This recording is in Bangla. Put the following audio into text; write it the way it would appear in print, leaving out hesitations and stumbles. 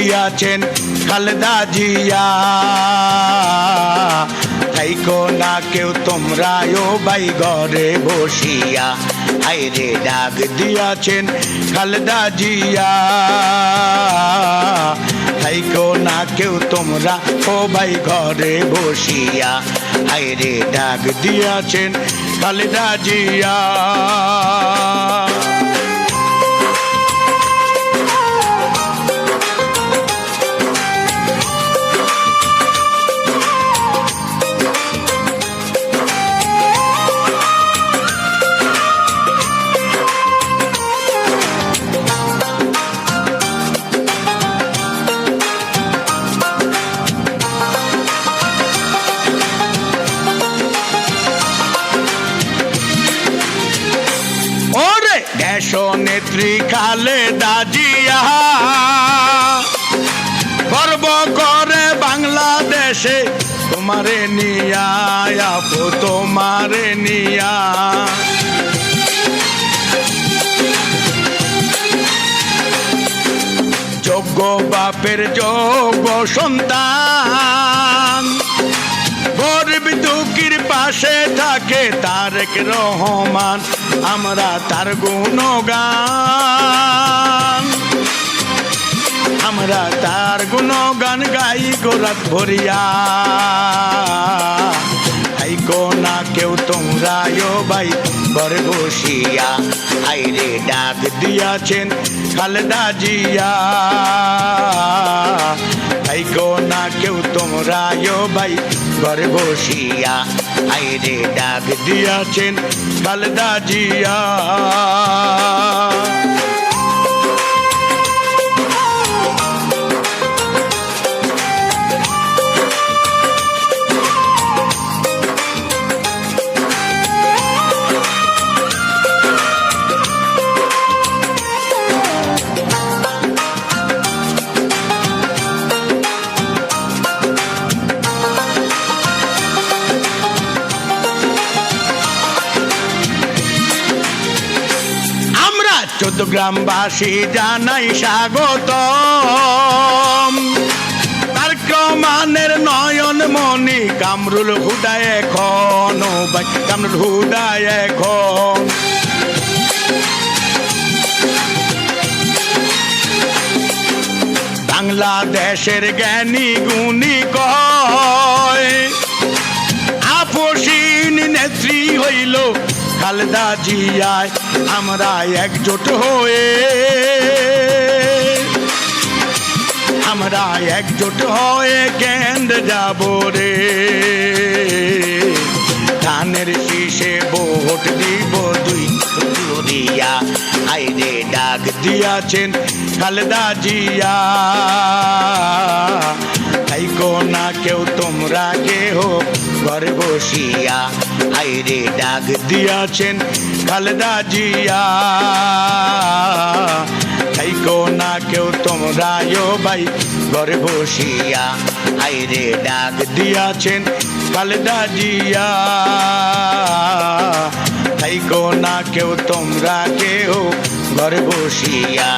দিয়াছেন খালেদা জিয়া। থাইকো না কেউ তোমরা ও ভাই ঘরে বসিয়া, হায়রে ডাক দিয়াছেন খালেদা জিয়া। থাইকো না কেউ তোমরা ও ভাই ঘরে বসিয়া, হায়রে ডাক দিয়াছেন খালেদা জিয়া। দেশ নেত্রী খালেদা জিয়া গর্ব করে বাংলাদেশে তোমারে নিয়া, আপু তোমারে নিয়া। যোগ্য বাপের যোগ্য সন্তান, গরিব দুঃখীর পাশে থাকে তারেক রহমান। আমরা তার গুণগান, আমরা তার গুণগান গাই গোরাত ভরিয়া। থাইকো না কেউ তোমরা ও ভাই ঘরে বসিয়া, হায়রে ডাক দিয়াছেন খালেদা জিয়া। থাইকো না কেউ তোমরা ও ভাই ঘরে বসিয়া, হায়রে ডাক দিয়াছেন খালেদা জিয়া। চৌদ্দগ্রামবাসী জানাই স্বাগতম। তারেক রহমানের নয়ন মনি কামরুল হুদা এখন, ও ভাই কামরুল হুদা এখন। বাংলাদেশের জ্ঞানী গুণী কয়, আপসীন নেত্রী হইল খালেদা জিয়ায়। আমরা একজোট হয়ে, আমরা একজোট হয়ে কেন্দ্রে যাব রে। ধানের শীষে ভোট দিব দুই দিয়া, হায়রে ডাক দিয়াছেন খালেদা জিয়া। থাইকো না কেউ তোমরা কেহ ঘরে বসিয়া, হায়রে ডাক দিয়াছেন খালেদা জিয়া। থাইকো না কেউ তোমরা ও ভাই ঘরে বসিয়া, হায়রে ডাক দিয়াছেন খালেদা জিয়া। থাইকো না কেউ তোমরা কেউ ঘরে বসিয়া।